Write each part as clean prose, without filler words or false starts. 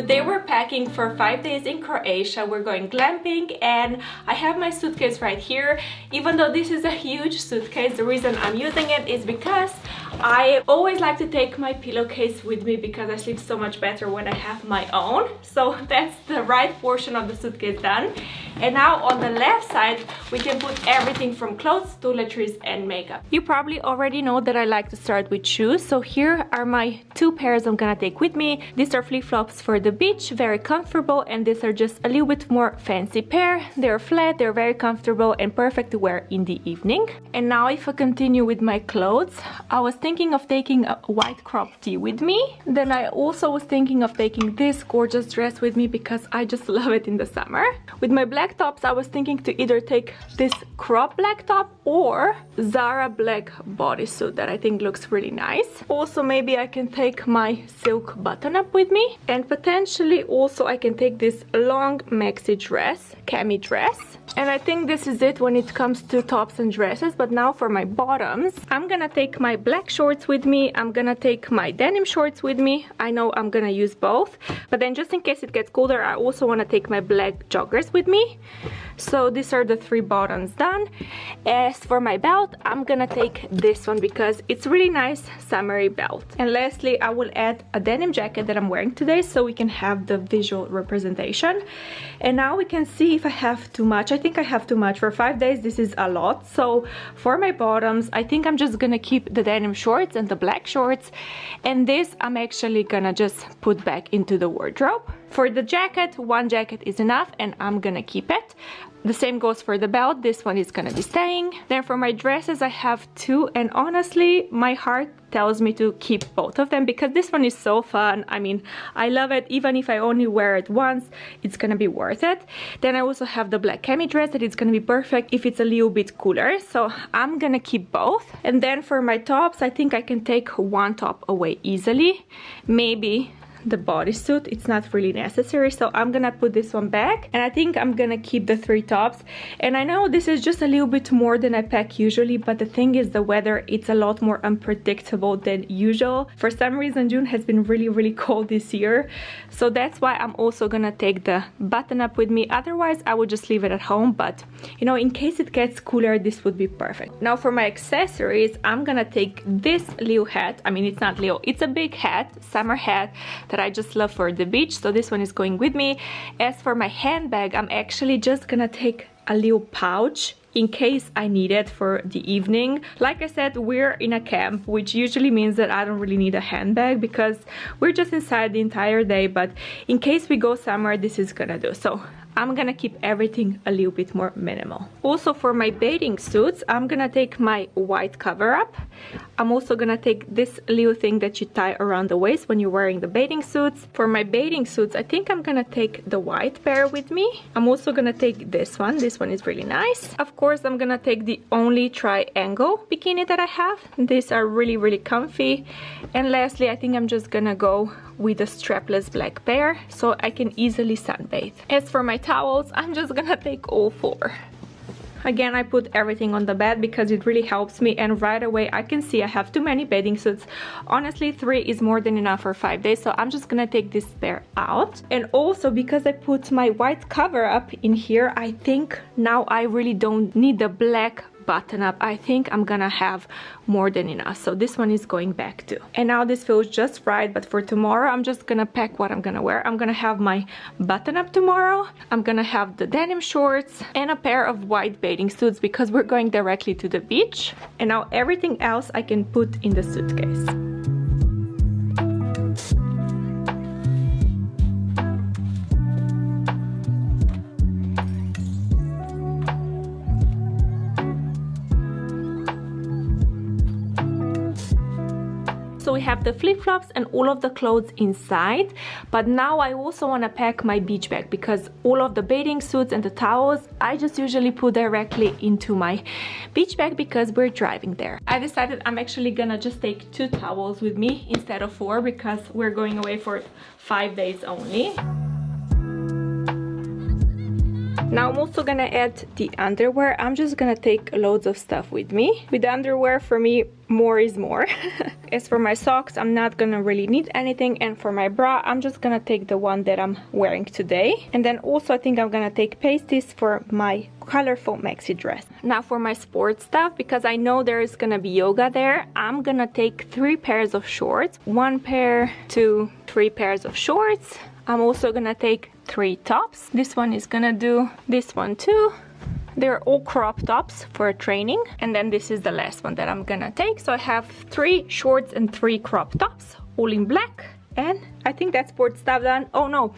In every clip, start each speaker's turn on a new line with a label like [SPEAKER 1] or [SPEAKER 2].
[SPEAKER 1] Today we're packing for 5 days in Croatia. We're going glamping and I have my suitcase right here. Even though this is a huge suitcase, the reason I'm using it is because I always like to take my pillowcase with me because I sleep so much better when I have my own. So that's the right portion of the suitcase done. And now on the left side we can put everything from clothes, toiletries and makeup. You probably already know that I like to start with shoes, so here are my 2 pairs I'm gonna take with me. These are flip-flops for the beach, very comfortable, and these are just a little bit more fancy pair. They're flat, they're very comfortable and perfect to wear in the evening. And now if I continue with my clothes, I was thinking of taking a white crop tee with me. Then I also was thinking of taking this gorgeous dress with me because I just love it in the summer. With my black tops, I was thinking to either take this crop black top or Zara black bodysuit that I think looks really nice. Also maybe I can take my silk button-up with me, and potentially also I can take this long maxi dress, cami dress. And I think this is it when it comes to tops and dresses. But now for my bottoms, I'm gonna take my black shorts with me, I'm gonna take my denim shorts with me. I know I'm gonna use both, but then just in case it gets colder, I also want to take my black joggers with me. So these are the 3 bottoms done. As for my belt, I'm gonna take this one because it's really nice summery belt. And lastly, I will add a denim jacket that I'm wearing today so we can have the visual representation. And now we can see if I have too much. I think I have too much. For 5 days this is a lot. So for my bottoms, I think I'm just gonna keep the denim shorts and the black shorts, and this I'm actually gonna just put back into the wardrobe. For the jacket, 1 jacket is enough and I'm gonna keep it. The same goes for the belt, this one is gonna be staying. Then for my dresses I have 2, and honestly my heart tells me to keep both of them because this one is so fun. I mean, I love it. Even if I only wear it once, it's gonna be worth it. Then I also have the black cami dress that is gonna be perfect if it's a little bit cooler, so I'm gonna keep both. And then for my tops, I think I can take 1 top away easily. Maybe the bodysuit, it's not really necessary, so I'm gonna put this one back, and I think I'm gonna keep the 3 tops. And I know this is just a little bit more than I pack usually, but the thing is the weather, it's a lot more unpredictable than usual. For some reason June has been really cold this year, so that's why I'm also gonna take the button up with me. Otherwise I would just leave it at home, but you know, in case it gets cooler, this would be perfect. Now for my accessories, I'm gonna take this little hat. I mean, it's not little, it's a big hat, summer hat that I just love for the beach, so this one is going with me. As for my handbag, I'm actually just gonna take a little pouch in case I need it for the evening. Like I said, we're in a camp, which usually means that I don't really need a handbag because we're just inside the entire day, but in case we go somewhere, this is gonna do. So I'm gonna keep everything a little bit more minimal. Also for my bathing suits, I'm gonna take my white cover up. I'm also gonna take this little thing that you tie around the waist when you're wearing the bathing suits. For my bathing suits, I think I'm gonna take the white pair with me. I'm also gonna take this one. This one is really nice. Of course, I'm gonna take the only triangle bikini that I have. These are really comfy. And lastly, I think I'm just gonna go with a strapless black pair so I can easily sunbathe. As for my towels, I'm just gonna take all 4. Again, I put everything on the bed because it really helps me, and right away I can see I have too many bathing suits. Honestly, 3 is more than enough for 5 days, so I'm just gonna take this pair out. And also because I put my white cover up in here, I think now I really don't need the black button up. I think I'm gonna have more than enough, so this one is going back too. And now this feels just right, but for tomorrow I'm just gonna pack what I'm gonna wear. I'm gonna have my button up tomorrow, I'm gonna have the denim shorts and a pair of white bathing suits because we're going directly to the beach. And now everything else I can put in the suitcase. So we have the flip-flops and all of the clothes inside, but now I also want to pack my beach bag because all of the bathing suits and the towels I just usually put directly into my beach bag because we're driving there. I decided I'm actually gonna just take 2 towels with me instead of 4 because we're going away for 5 days only. Now I'm also gonna add the underwear. I'm just gonna take loads of stuff with me. With the underwear, for me, more is more. As for my socks, I'm not gonna really need anything, and for my bra, I'm just gonna take the one that I'm wearing today. And then also I think I'm gonna take pasties for my colorful maxi dress. Now for my sports stuff, because I know there is gonna be yoga there, I'm gonna take 3 pairs of shorts. 1 pair, 2, 3 pairs of shorts. I'm also gonna take 3 tops. This one is gonna do, this one too. They're all crop tops for training. And then this is the last one that I'm gonna take. So I have 3 shorts and 3 crop tops, all in black. And I think that's sports stuff done. Oh no,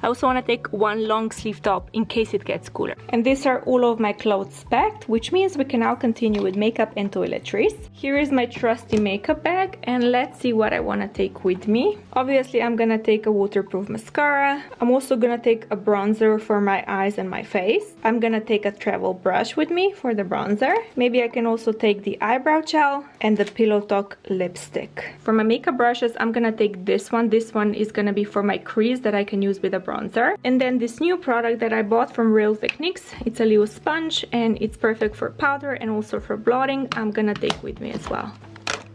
[SPEAKER 1] I also want to take 1 long sleeve top in case it gets cooler. And these are all of my clothes packed, which means we can now continue with makeup and toiletries. Here is my trusty makeup bag, and let's see what I want to take with me. Obviously, I'm gonna take a waterproof mascara. I'm also gonna take a bronzer for my eyes and my face. I'm gonna take a travel brush with me for the bronzer. Maybe I can also take the eyebrow gel and the Pillow Talk lipstick. For my makeup brushes, I'm gonna take this one. This one is gonna be for my crease that I can use with a bronzer. And then this new product that I bought from Real Techniques, it's a little sponge and it's perfect for powder and also for blotting. I'm gonna take with me as well.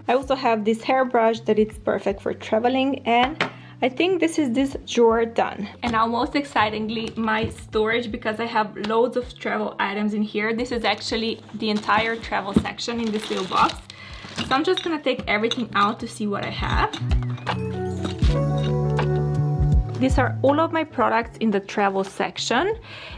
[SPEAKER 1] I also have this hairbrush that it's perfect for traveling, and I think this is this drawer done. And now most excitingly, my storage, because I have loads of travel items in here. This is actually the entire travel section in this little box. So I'm just gonna take everything out to see what I have. These are all of my products in the travel section,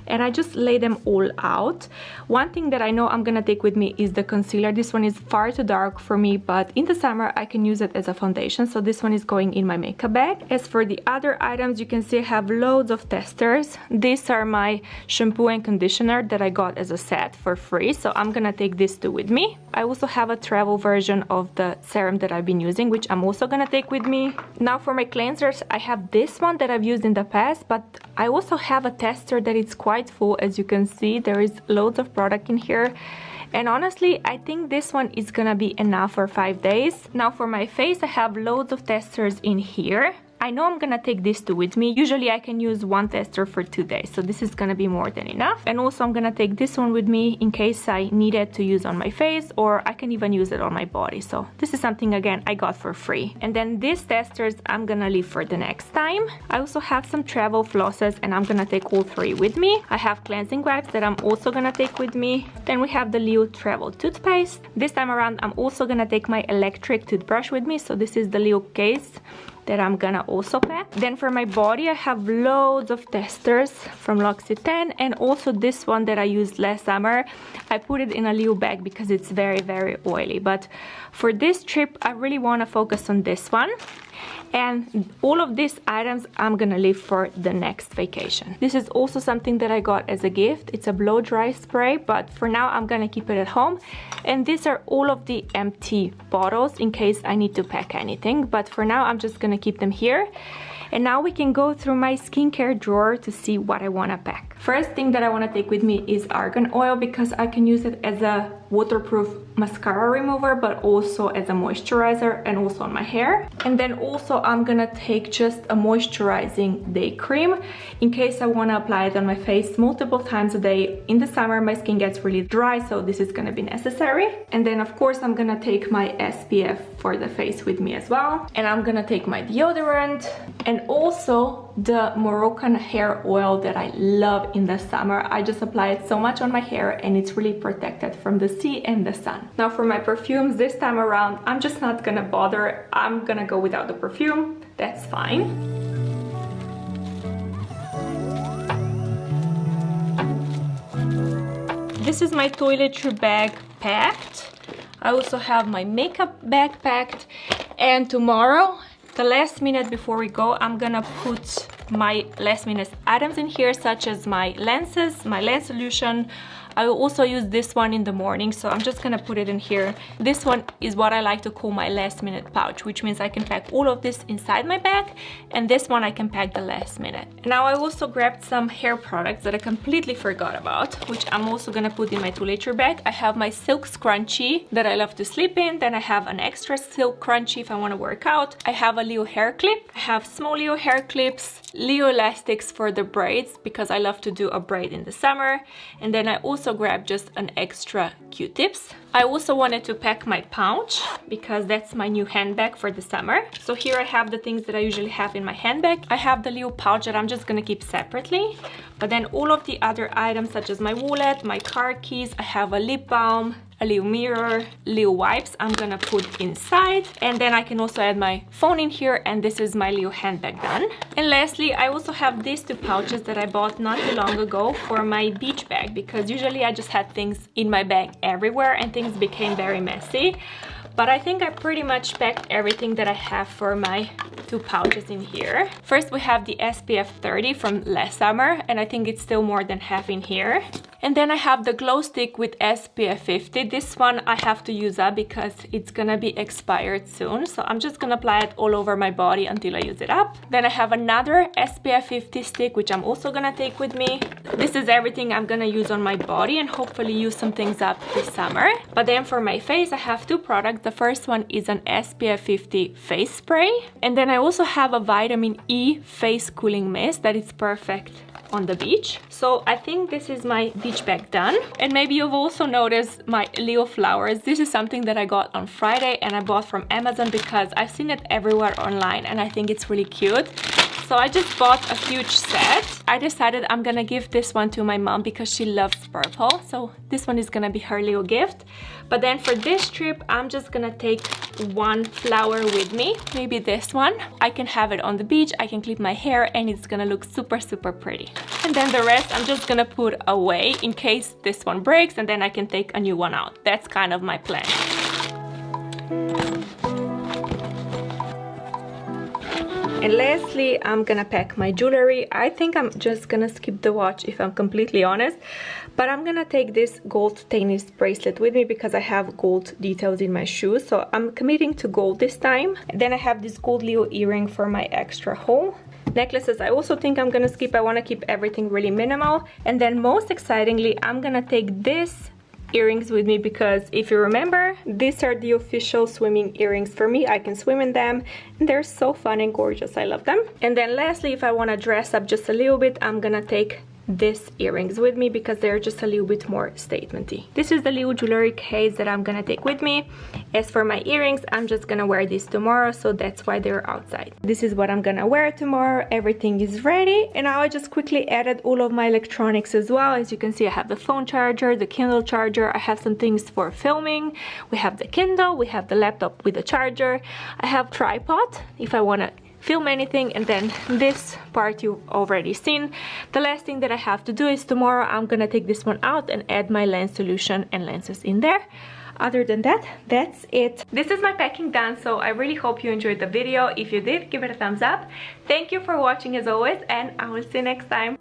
[SPEAKER 1] and I just lay them all out. One thing that I know I'm gonna take with me is the concealer. This one is far too dark for me, but in the summer I can use it as a foundation, so this one is going in my makeup bag. As for the other items, you can see I have loads of testers. These are my shampoo and conditioner that I got as a set for free, so I'm gonna take this too with me. I also have a travel version of the serum that I've been using, which I'm also gonna take with me. Now for my cleansers, I have this one that I've used in the past, but I also have a tester that it's quite full. As you can see, there is loads of product in here, and honestly I think this one is gonna be enough for 5 days. Now for my face, I have loads of testers in here. I know I'm gonna take this too with me. Usually I can use 1 tester for 2 days, so this is gonna be more than enough. And also I'm gonna take this one with me in case I need it to use on my face, or I can even use it on my body. So this is something, again, I got for free. And then these testers I'm gonna leave for the next time. I also have some travel flosses, and I'm gonna take all 3 with me. I have cleansing wipes that I'm also gonna take with me. Then we have the Leo travel toothpaste. This time around I'm also gonna take my electric toothbrush with me, so this is the Leo case that I'm gonna also pack. Then for my body, I have loads of testers from L'Occitane, and also this one that I used last summer. I put it in a little bag because it's very, very oily. But for this trip, I really wanna focus on this one. And all of these items I'm gonna leave for the next vacation. This is also something that I got as a gift. It's a blow dry spray, but for now I'm gonna keep it at home. And these are all of the empty bottles in case I need to pack anything, but for now I'm just gonna keep them here. And now we can go through my skincare drawer to see what I want to pack. First thing that I want to take with me is argan oil, because I can use it as a waterproof mascara remover, but also as a moisturizer and also on my hair. And then also I'm gonna take just a moisturizing day cream in case I want to apply it on my face multiple times a day. In the summer my skin gets really dry, so this is gonna be necessary. And then of course I'm gonna take my SPF for the face with me as well. And I'm gonna take my deodorant and also the Moroccan hair oil that I love in the summer. I just apply it so much on my hair and it's really protected from the sea and the sun. Now for my perfumes, this time around I'm just not gonna bother. I'm gonna go without the perfume. That's fine. This is my toiletry bag packed. I also have my makeup bag packed, and tomorrow, the last minute before we go, I'm gonna put my last minute items in here, such as my lenses, my lens solution, I will also use this one in the morning, so I'm just gonna put it in here. This one is what I like to call my last minute pouch, which means I can pack all of this inside my bag, and this one I can pack the last minute. Now I also grabbed some hair products that I completely forgot about, which I'm also gonna put in my toiletry bag. I have my silk scrunchie that I love to sleep in, then I have an extra silk scrunchie if I want to work out. I have a Leo hair clip, I have small Leo hair clips, Leo elastics for the braids because I love to do a braid in the summer, and then I also grabbed just an extra Q-tips. I also wanted to pack my pouch because that's my new handbag for the summer. So here I have the things that I usually have in my handbag. I have the Leo pouch that I'm just gonna keep separately, but then all of the other items such as my wallet, my car keys, I have a lip balm, a Leo mirror, Leo wipes I'm gonna put inside, and then I can also add my phone in here, and this is my Leo handbag done. And lastly, I also have these two pouches that I bought not too long ago for my beach bag, because usually I just had things in my bag everywhere and things became very messy. But I think I pretty much packed everything that I have for my two pouches in here. First we have the SPF 30 from last summer, and I think it's still more than half in here. And then I have the glow stick with SPF 50. This one I have to use up because it's gonna be expired soon. So I'm just gonna apply it all over my body until I use it up. Then I have another SPF 50 stick, which I'm also gonna take with me. This is everything I'm gonna use on my body and hopefully use some things up this summer. But then for my face, I have two products. The first one is an SPF 50 face spray. And then I also have a vitamin E face cooling mist that is perfect on the beach. So I think this is my beach bag done. And maybe you've also noticed my Leo flowers. This is something that I got on Friday and I bought from Amazon because I've seen it everywhere online and I think it's really cute. So I just bought a huge set. I decided I'm gonna give this one to my mom because she loves purple. So this one is gonna be her Leo gift. But then for this trip, I'm just gonna take one flower with me, maybe this one. I can have it on the beach, I can clip my hair, and it's gonna look super, super pretty. And then the rest I'm just gonna put away in case this one breaks, and then I can take a new one out. That's kind of my plan. And lastly, I'm gonna pack my jewelry. I think I'm just gonna skip the watch if I'm completely honest, but I'm gonna take this gold tennis bracelet with me because I have gold details in my shoes, so I'm committing to gold this time. Then I have this gold Leo earring for my extra haul. Necklaces I also think I'm gonna skip. I wanna keep everything really minimal. And then most excitingly, I'm gonna take this earrings with me because if you remember, these are the official swimming earrings for me. I can swim in them and they're so fun and gorgeous. I love them. And then lastly, if I want to dress up just a little bit, I'm gonna take these earrings with me because they're just a little bit more statementy. This is the Leo jewelry case that I'm gonna take with me. As for my earrings, I'm just gonna wear these tomorrow, so that's why they're outside. This is what I'm gonna wear tomorrow. Everything is ready, and now I just quickly added all of my electronics as well. As you can see, I have the phone charger, the Kindle charger, I have some things for filming, we have the Kindle, we have the laptop with the charger, I have tripod if I wanna film anything, and then this part you've already seen. The last thing that I have to do is tomorrow I'm gonna take this one out and add my lens solution and lenses in there. Other than that, that's it. This is my packing done, so I really hope you enjoyed the video. If you did, give it a thumbs up. Thank you for watching as always, and I will see you next time.